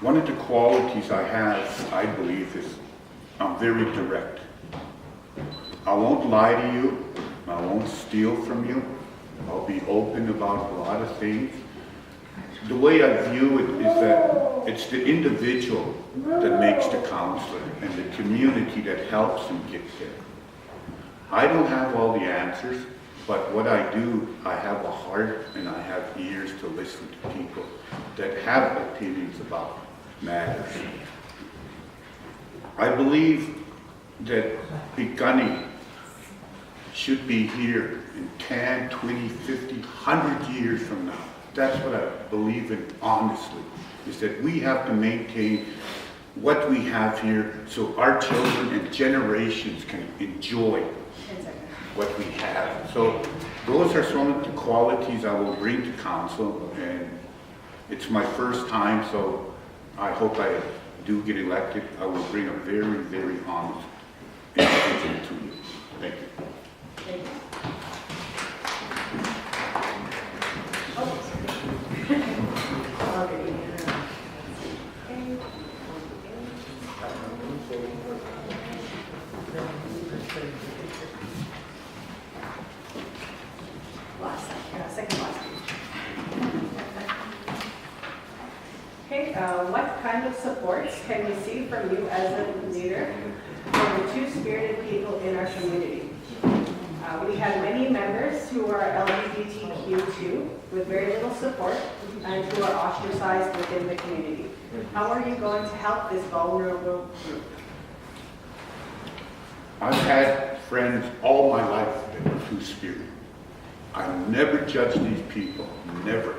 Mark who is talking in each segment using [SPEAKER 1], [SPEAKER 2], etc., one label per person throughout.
[SPEAKER 1] One of the qualities I have, I believe, is I'm very direct. I won't lie to you. I won't steal from you. I'll be open about a lot of things. The way I view it is that it's the individual that makes the counselor and the community that helps him get there. I don't have all the answers, but what I do, I have a heart and I have ears to listen to people that have opinions about matters. I believe that Piikani should be here in 10, 20, 50, 100 years from now. That's what I believe in, honestly, is that we have to maintain what we have here so our children and generations can enjoy what we have. So those are some of the qualities I will bring to council, and it's my first time, so I hope I do get elected. I will bring a very, very honest individual to you. Thank you.
[SPEAKER 2] Thank you. Second last page. Okay, what kind of supports can we see from you as a leader for the two-spirited people in our community? We have many members who are LGBTQ too, with very little support and who are ostracized within the community. How are you going to help this vulnerable group?
[SPEAKER 1] I've had friends all my life that were two-spirited. I never judged these people, never.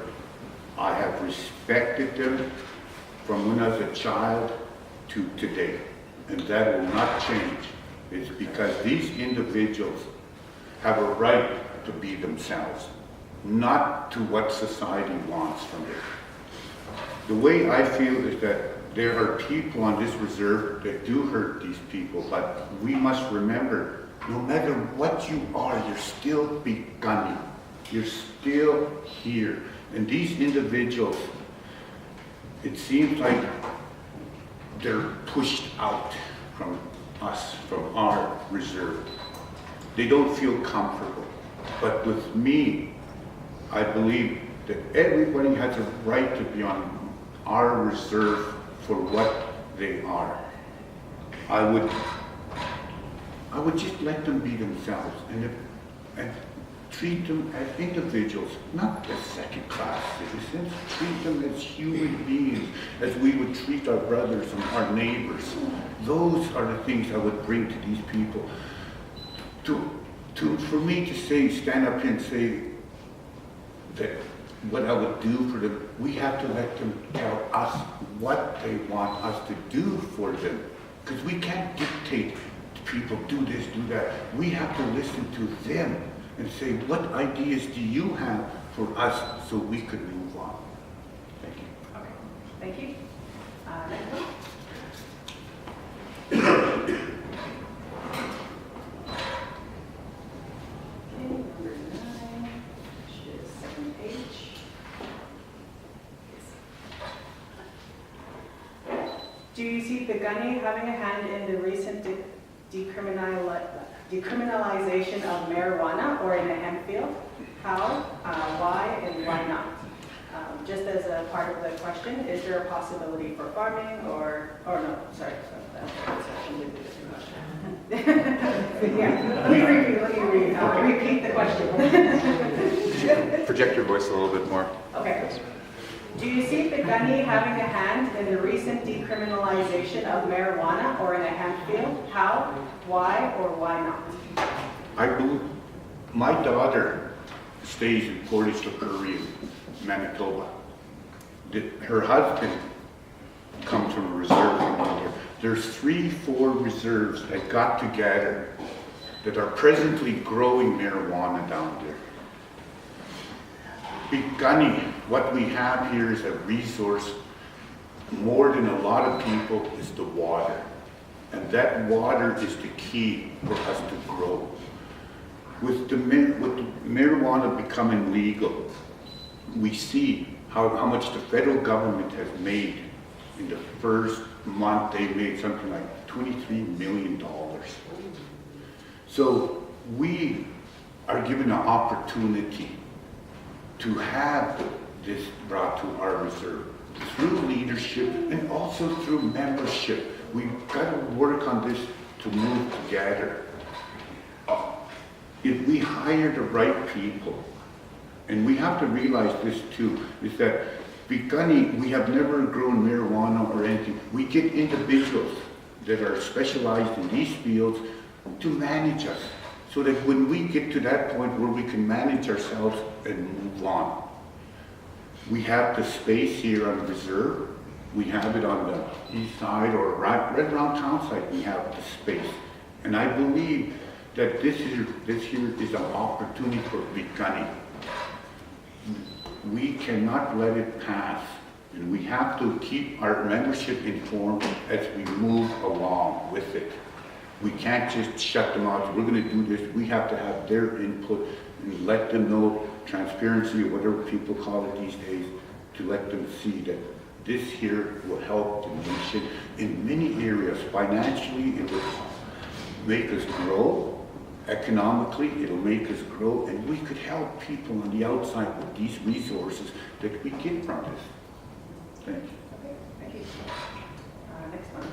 [SPEAKER 1] I have respected them from when I was a child to today, and that will not change. It's because these individuals have a right to be themselves, not to what society wants from them. The way I feel is that there are people on this reserve that do hurt these people, but we must remember, no matter what you are, you're still Piikani. You're still here. And these individuals, it seems like they're pushed out from us, from our reserve. They don't feel comfortable. But with me, I believe that everybody has a right to be on our reserve for what they are. I would just let them be themselves and treat them as individuals, not as second-class citizens. Treat them as human beings, as we would treat our brothers and our neighbors. Those are the things I would bring to these people. For me to say, stand up here and say that what I would do for them, we have to let them tell us what they want us to do for them. Because we can't dictate to people, do this, do that. We have to listen to them and say, what ideas do you have for us so we could move on? Thank you.
[SPEAKER 2] Okay, thank you. Next one. Okay, number 9, which is second page. Do you see Piikani having a hand in the recent decriminalization of marijuana or in the hemp field? How, why, and why not? Just as a part of the question, is there a possibility for farming or no, sorry, that's a completely different question. Yeah, let me repeat the question.
[SPEAKER 3] Could you project your voice a little bit more?
[SPEAKER 2] Okay. Do you see Piikani having a hand in the recent decriminalization of marijuana or in a hemp field? How, why, or why not?
[SPEAKER 1] I believe my daughter stays in Portage la Prairie, Manitoba. Her husband comes from a reserve around here. There's 3-4 reserves that got together that are presently growing marijuana down there. Piikani, what we have here is a resource. More than a lot of people is the water. And that water is the key for us to grow. With the marijuana becoming legal, we see how much the federal government has made In the first month, they made something like $23 million. So we are given an opportunity to have this brought to our reserve through leadership and also through membership. We've got to work on this to move together. If we hire the right people, and we have to realize this too, is that Bigani, we have never grown marijuana or anything. We get individuals that are specialized in these fields to manage us, so that when we get to that point where we can manage ourselves and move on. We have the space here on the reserve. We have it on the east side or right around town site, we have the space. And I believe that this here is an opportunity for Bigani. We cannot let it pass, and we have to keep our membership informed as we move along with it. We can't just shut them out. We're going to do this. We have to have their input and let them know transparency, or whatever people call it these days, to let them see that this here will help the nation in many areas. Financially, it will make us grow. Economically, it'll make us grow, and we could help people on the outside with these resources that we get from this. Thank you.
[SPEAKER 2] Okay, thank you. Next one.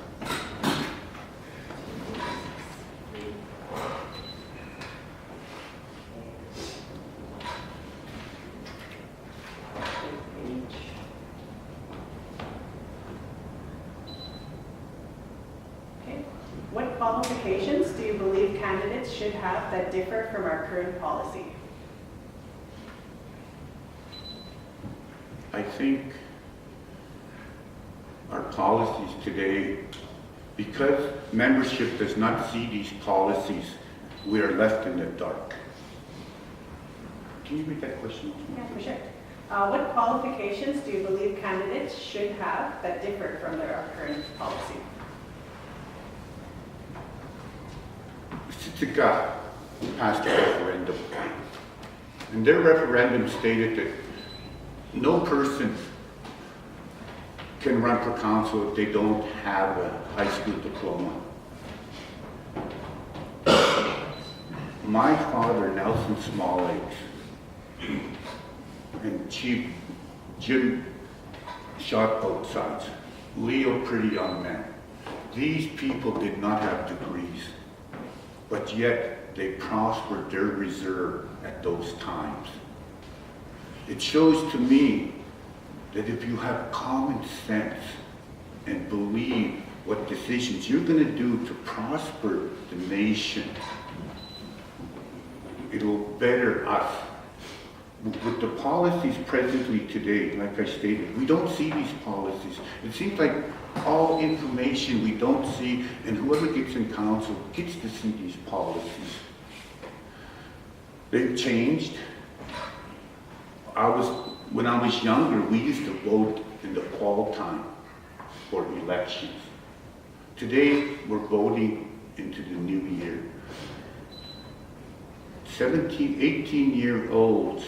[SPEAKER 2] Okay. What qualifications do you believe candidates should have that differ from our current policy?
[SPEAKER 1] I think our policies today, because membership does not see these policies, we are left in the dark. Can you read that question?
[SPEAKER 2] Yeah, for sure. What qualifications do you believe candidates should have that differ from our current policy?
[SPEAKER 1] Sitka passed a referendum, and their referendum stated that no person can run for council if they don't have a high school diploma. My father, Nelson Smalllegs, and Chief Jim shot both sides. Leo, pretty young man. These people did not have degrees, but yet they prospered their reserve at those times. It shows to me that if you have common sense and believe what decisions you're going to do to prosper the nation, it will better us. With the policies presently today, like I stated, we don't see these policies. It seems like all information we don't see, and whoever gets in council gets to see these policies. They've changed. When I was younger, we used to vote in the fall time for elections. Today, we're voting into the new year. 17, 18-year-olds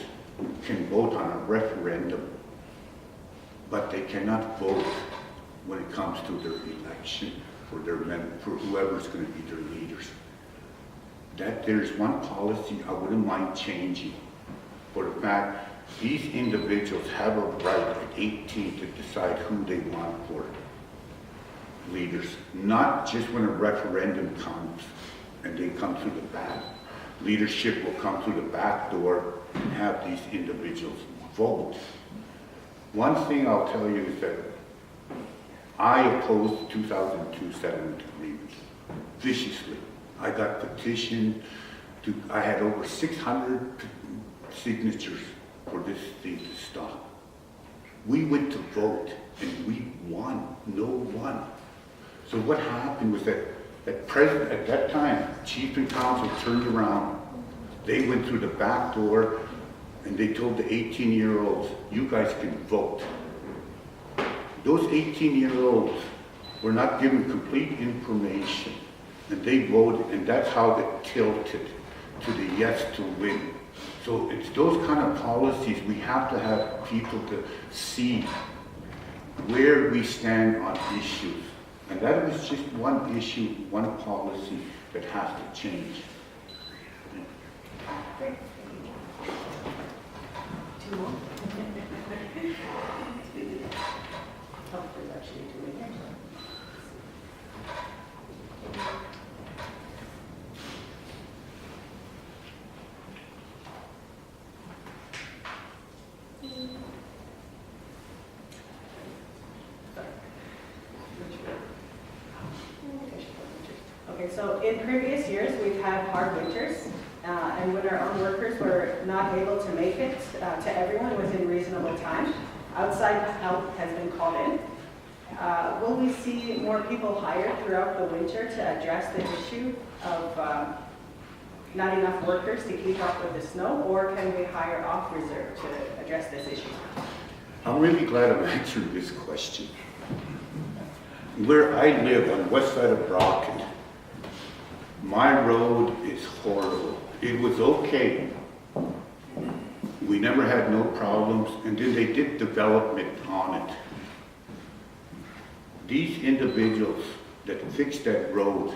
[SPEAKER 1] can vote on a referendum, but they cannot vote when it comes to their election for whoever's going to be their leaders. That there's one policy I wouldn't mind changing, for the fact these individuals have a right at 18 to decide who they want for leaders, not just when a referendum comes and they come through the back. Leadership will come through the back door and have these individuals vote. One thing I'll tell you is that I opposed the 2002 settlement agreement viciously. I got petitioned I had over 600 signatures for this thing to stop. We went to vote and we won, no one. So what happened was that at that time, chief and council turned around. They went through the back door and they told the 18-year-olds, you guys can vote. Those 18-year-olds were not given complete information, and they voted, and that's how it tilted to the yes to win. So it's those kind of policies we have to have people to see where we stand on issues. And that was just one issue, one policy that has to change.
[SPEAKER 2] Great. Two more. Oh, there's actually two in here. Okay, so in previous years, we've had hard winters, and when our own workers were not able to make it to everyone within reasonable time, outside help has been called in. Will we see more people hired throughout the winter to address the issue of not enough workers to keep up with the snow, or can we hire off reserve to address this issue?
[SPEAKER 1] I'm really glad I'm answering this question. Where I live on the west side of Brockton, my road is horrible. It was okay. We never had no problems, and then they did development on it. These individuals that fixed that road,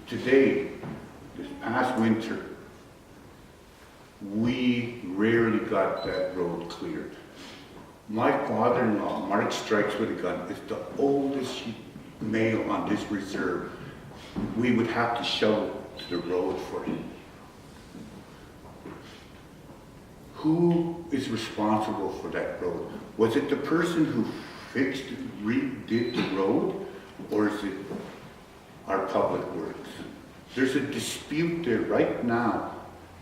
[SPEAKER 1] today, this past winter, we rarely got that road cleared. My father-in-law, Mark Strikes with a Gun, is the oldest male on this reserve. We would have to shovel the road for him. Who is responsible for that road? Was it the person who redid the road, or is it our public works? There's a dispute there right now.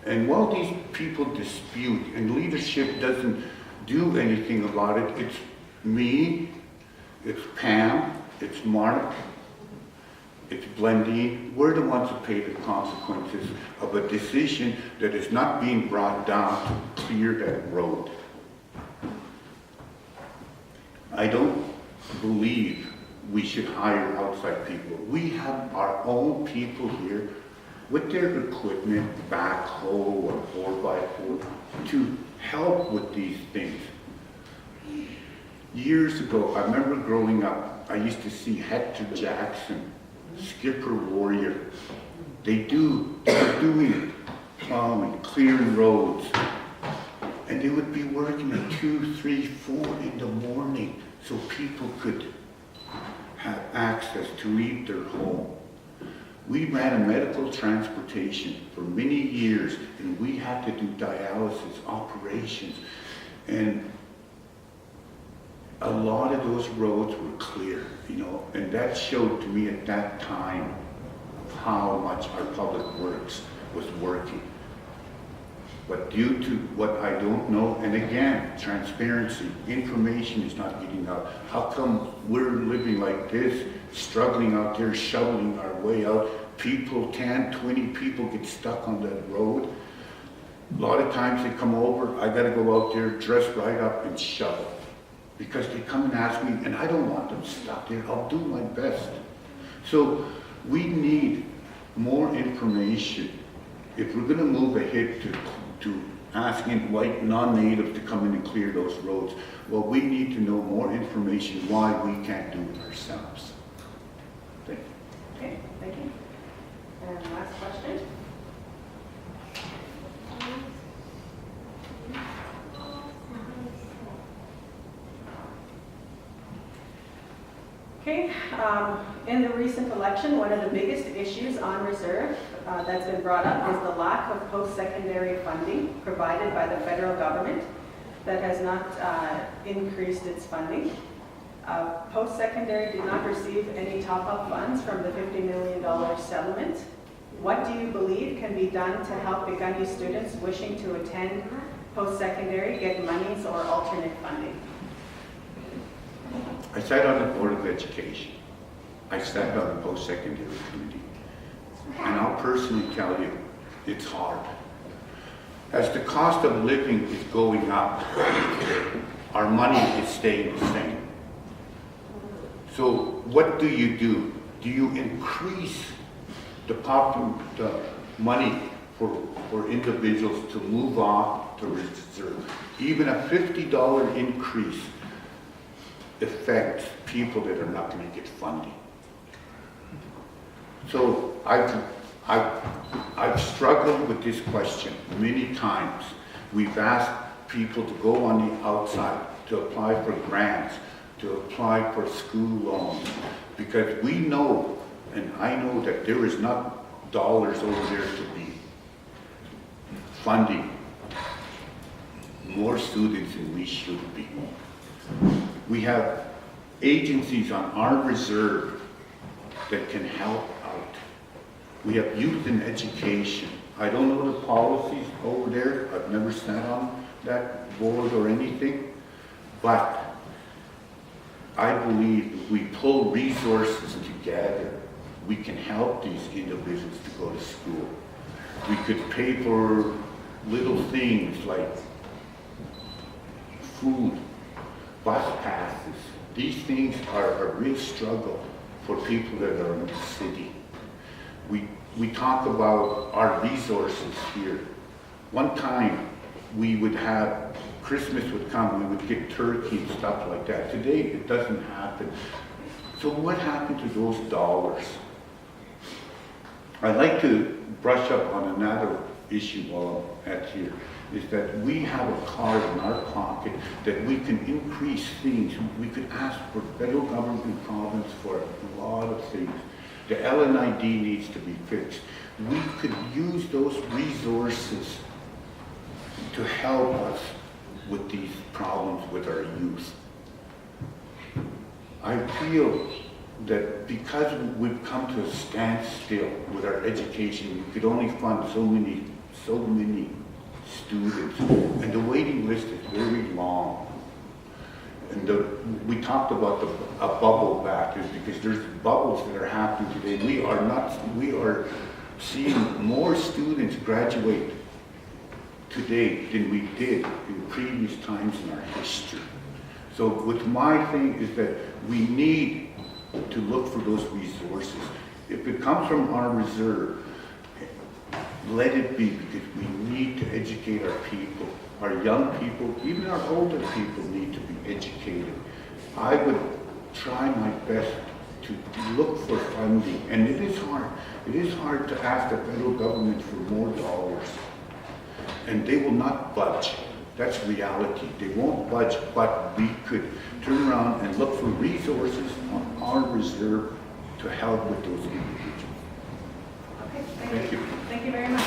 [SPEAKER 1] And while these people dispute and leadership doesn't do anything about it, it's me, it's Pam, it's Mark, it's Blendine. We're the ones who pay the consequences of a decision that is not being brought down to clear that road. I don't believe we should hire outside people. We have our own people here with their equipment, backhoe or 4x4, to help with these things. Years ago, I remember growing up, I used to see Hector Jackson, Skipper Warrior. They're doing plowing, clearing roads. And they would be working at 2, 3, 4 in the morning so people could have access to leave their home. We ran a medical transportation for many years, and we had to do dialysis operations. And a lot of those roads were clear, and that showed to me at that time how much our public works was working. But due to what I don't know, and again, transparency, information is not getting out. How come we're living like this, struggling out there, shoveling our way out? People, 10, 20 people get stuck on that road. A lot of times they come over, I gotta go out there, dress right up and shovel. Because they come and ask me, and I don't want them stuck there, I'll do my best. So we need more information. If we're gonna move ahead to asking white non-native to come in and clear those roads, well, we need to know more information why we can't do it ourselves. Thank you.
[SPEAKER 2] Okay, thank you. And last question. Okay, in the recent election, one of the biggest issues on reserve that's been brought up is the lack of post-secondary funding provided by the federal government that has not increased its funding. Post-secondary did not receive any top-up funds from the $50 million settlement. What do you believe can be done to help Gundy students wishing to attend post-secondary get monies or alternate funding?
[SPEAKER 1] I sat on the Board of Education. I sat on the post-secondary committee. And I'll personally tell you, it's hard. As the cost of living is going up, our money is staying the same. So what do? Do you increase the money for individuals to move off to reserve? Even a $50 increase affects people that are not going to get funding. So I've struggled with this question many times. We've asked people to go on the outside, to apply for grants, to apply for school loans, because we know, and I know that there is not dollars over there to be funding more students than we should be. We have agencies on our reserve that can help out. We have youth in education. I don't know the policies over there. I've never sat on that board or anything, but I believe if we pull resources together, we can help these individuals to go to school. We could pay for little things like food, bus passes. These things are a real struggle for people that are in the city. We talk about our resources here. One time we would have, Christmas would come, we would get turkey and stuff like that. Today it doesn't happen. So what happened to those dollars? I'd like to brush up on another issue while I'm at here, is that we have a card in our pocket that we can increase things. We could ask for federal government province for a lot of things. The LNID needs to be fixed. We could use those resources to help us with these problems with our youth. I feel that because we've come to a standstill with our education, we could only fund so many students, and the waiting list is very long. And we talked about a bubble back, is because there's bubbles that are happening today. We are seeing more students graduate today than we did in previous times in our history. So with my thing is that we need to look for those resources. If it comes from our reserve, let it be, because we need to educate our people. Our young people, even our older people, need to be educated. I would try my best to look for funding, and it is hard. It is hard to ask the federal government for more dollars, and they will not budge. That's reality. They won't budge, but we could turn around and look for resources on our reserve to help with those individuals.
[SPEAKER 2] Okay,
[SPEAKER 1] Thank you.
[SPEAKER 2] Thank you very much.